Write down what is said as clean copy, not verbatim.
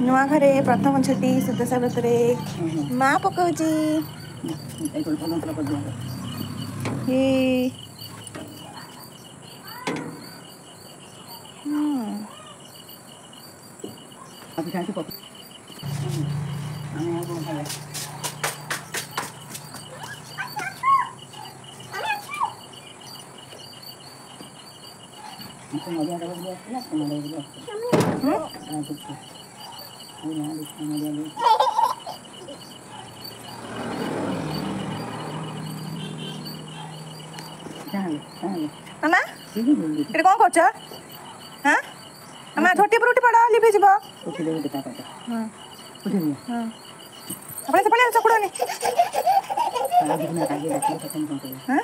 नुआ घरे प्रथम छुट्टी सुदशा व्रतरे माँ पकाउची मामा ये कौन करछ हां मामा छोटी परोटी पड़ा लिभि जीव हां हां अपने से पड़े चकुड़ो ने हां